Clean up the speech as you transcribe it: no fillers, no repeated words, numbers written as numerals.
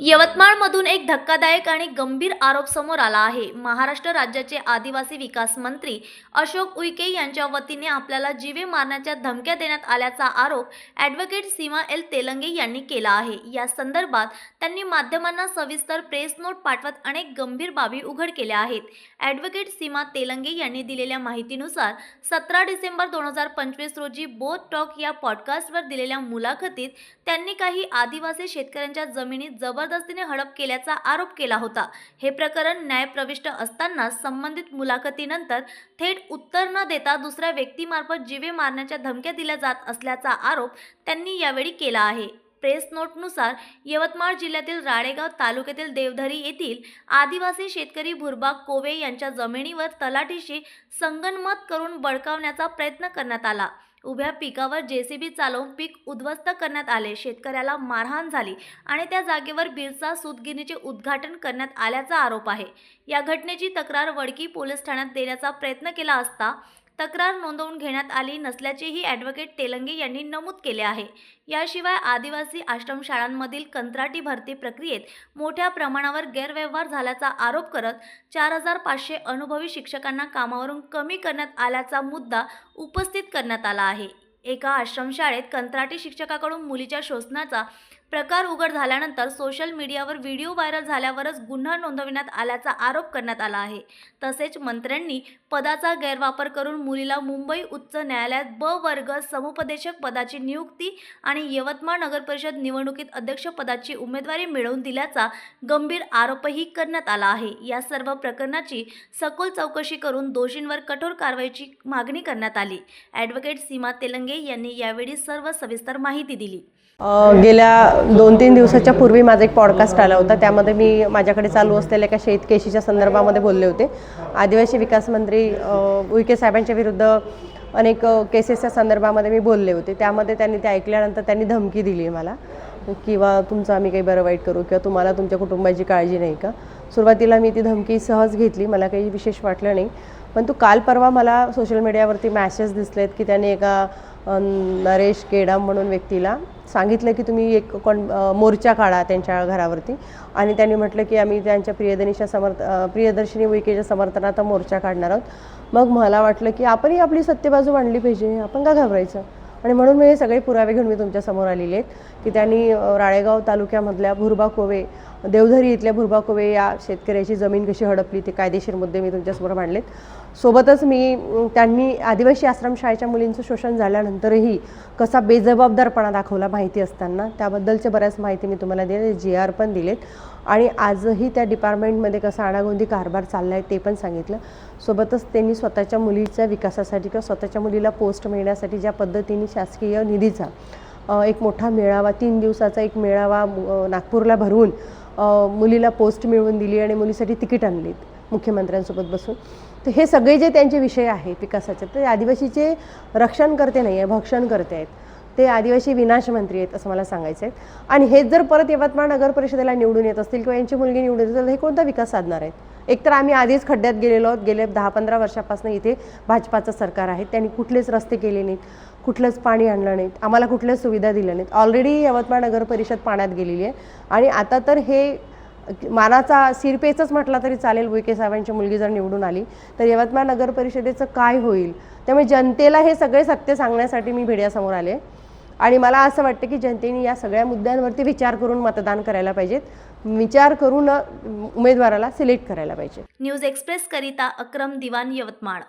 यवतमाळमधून एक धक्कादायक आणि गंभीर आरोप समोर आला आहे। महाराष्ट्र राज्याचे आदिवासी विकास मंत्री अशोक उईके यांच्या वतीने आपल्याला जीवे मारण्याच्या धमक्या देण्यात आल्याचा आरोप ॲडव्होकेट सीमा एल तेलंगे यांनी केला आहे। या संदर्भात त्यांनी माध्यमांना सविस्तर प्रेस नोट पाठवत अनेक गंभीर बाबी उघड केल्या आहेत। ॲडव्होकेट सीमा तेलंगे यांनी दिलेल्या माहितीनुसार 17 डिसेंबर 2025 रोजी बोथ टॉक या पॉडकास्टवर दिलेल्या मुलाखतीत त्यांनी काही आदिवासी शेतकऱ्यांच्या जमिनीत जबरदस्तीने हडप केल्याचा आरोप केला होता। हे प्रकरण न्यायप्रविष्ट असताना संबंधित मुलाखतीनंतर थेट उत्तर न देता दुसऱ्या व्यक्तीमार्फत जीवे मारण्याच्या धमक्या दिल्या जात असल्याचा आरोप त्यांनी यावेळी केला आहे। प्रेस नोटनुसार यवतमाळ जिल्ह्यातील राळेगाव तालुक्यातील देवधरी येथील आदिवासी शेतकरी भुरबाग कोवे यांच्या जमिनीवर तलाठीशी संगनमत करून बळकावण्याचा प्रयत्न करण्यात आला। उभ्या पिकावर जेसीबी चालवून पीक उद्ध्वस्त करण्यात आले। शेतकऱ्याला मारहाण झाली आणि त्या जागेवर बिरसा सूतगिरणीचे उद्घाटन करण्यात आल्याचा आरोप आहे। या घटनेची तक्रार वडकी पोलीस ठाण्यात देण्याचा प्रयत्न केला असता तक्रार नोंदवून घेण्यात आली नसल्याचेही ॲडव्होकेट तेलंगे यांनी नमूद केले आहे। याशिवाय आदिवासी आश्रमशाळांमधील कंत्राटी भरती प्रक्रियेत मोठ्या प्रमाणावर गैरव्यवहार झाल्याचा आरोप करत 4500 अनुभवी शिक्षकांना कामावरून कमी करण्यात आल्याचा मुद्दा उपस्थित करण्यात आला आहे। एका आश्रमशाळेत कंत्राटी शिक्षकाकडून मुलीच्या शोषणाचा प्रकार उघड झाल्यानंतर सोशल मीडियावर व्हिडिओ व्हायरल झाल्यावरच गुन्हा नोंदविण्यात आल्याचा आरोप करण्यात आला आहे। तसेच मंत्र्यांनी पदाचा गैरवापर करून मुलीला मुंबई उच्च न्यायालयात ब वर्ग समुपदेशक पदाची नियुक्ती आणि यवतमाळ नगरपरिषद निवडणुकीत अध्यक्षपदाची उमेदवारी मिळवून दिल्याचा गंभीर आरोपही करण्यात आला आहे। या सर्व प्रकरणाची सखोल चौकशी करून दोषींवर कठोर कारवाईची मागणी करण्यात आली। ॲडव्होकेट सीमा तेलंगे यांनी यावेळी सर्व सविस्तर माहिती दिली। गेल्या 2-3 दिवसाच्या पूर्वी माझा एक पॉडकास्ट आला होता। त्यामध्ये मी माझ्याकडे चालू असलेल्या एका शेतकेशीच्या संदर्भामध्ये बोलले होते। आदिवासी विकास मंत्री उईके साहेबांच्या विरुद्ध अनेक केसेसच्या संदर्भामध्ये मी बोलले होते। त्यामध्ये त्यांनी ते ऐकल्यानंतर त्यांनी धमकी दिली मला, किंवा तुमचं आम्ही काही बरं वाईट करू किंवा तुम्हाला तुमच्या कुटुंबाची काळजी नाही का। सुरुवातीला मी ती धमकी सहज घेतली, मला काही विशेष वाटलं नाही। पण काल परवा मला सोशल मीडियावरती मॅसेज दिसलेत की त्यांनी एका नरेश केडम म्हणून व्यक्तीला सांगितलं की तुम्ही एक मोर्चा काढा त्यांच्या घरावरती, आणि त्यांनी म्हटलं की आम्ही त्यांच्या प्रियदर्शिनी उईकेच्या समर्थनार्थ मोर्चा काढणार आहोत। मग मला वाटलं की आपणही आपली सत्यबाजू मांडली पाहिजे, आपण का घाबरायचं। आणि म्हणून मी हे सगळे पुरावे घेऊन मी तुमच्यासमोर आलेले आहेत की त्यांनी राळेगाव तालुक्यामधल्या भुरबाग कोवे, देवधरी इथल्या भुरबाग कोवे या शेतकऱ्याची जमीन कशी हडपली ते कायदेशीर मुद्दे मी तुमच्यासमोर मांडलेत। सोबतच त्यांनी आदिवासी आश्रमशाळेच्या मुलींचं शोषण झाल्यानंतरही कसा बेजबाबदारपणा दाखवला माहिती असताना त्याबद्दलचे बऱ्याच माहिती मी तुम्हाला दिली, GR पण दिलेत, आणि आजही त्या डिपार्टमेंटमध्ये कसा आडागोंदी कारभार चालला आहे ते पण सांगितलं। सोबतच त्यांनी स्वतःच्या मुलीच्या विकासासाठी किंवा स्वतःच्या मुलीला पोस्ट मिळण्यासाठी ज्या पद्धतीने शासकीय निधीचा एक मोठा मेळावा, 3 दिवसाचा एक मेळावा नागपूरला भरवून मुलीला पोस्ट मिळवून दिली आणि मुलीसाठी तिकीट आणलीत मुख्यमंत्र्यांसोबत बसून। तर हे सगळे जे त्यांचे विषय आहेत विकासाचे, ते आदिवासीचे रक्षण करते नाही आहे, भक्षण करते आहेत। ते आदिवासी विनाश मंत्री आहेत असं मला सांगायचं आहे। आणि हेच जर परत यवतमाळ नगर परिषदेला निवडून येत असतील किंवा यांची मुलगी निवडून येत असेल, हे कोणता विकास साधणार आहेत। एकतर आम्ही आधीच खड्ड्यात गेलेलो आहोत। गेले 10-15 वर्षापासून इथे भाजपाचं सरकार आहे, त्यांनी कुठलेच रस्ते केले नाहीत, कुठलंच पाणी आणलं नाहीत, आम्हाला कुठल्याच सुविधा दिल्या नाहीत। ऑलरेडी यवतमाळ नगर परिषद पाण्यात गेलेली आहे, आणि आता तर हे मानाचा सिरपेचच म्हटला तरी चालेल, उईके साहेबांची मुलगी जर निवडून आली तर यवतमाळ नगर परिषदेचं काय होईल। त्यामुळे जनतेला हे सगळे सत्य सांगण्यासाठी मी मीडियासमोर आले, आणि मला असं वाटतं की जनतेने या सगळ्या मुद्द्यांवरती विचार करून मतदान करायला पाहिजेत, विचार करून उमेदवाराला सिलेक्ट करायला पाहिजे। न्यूज एक्सप्रेस करिता अक्रम दिवान, यवतमाळ।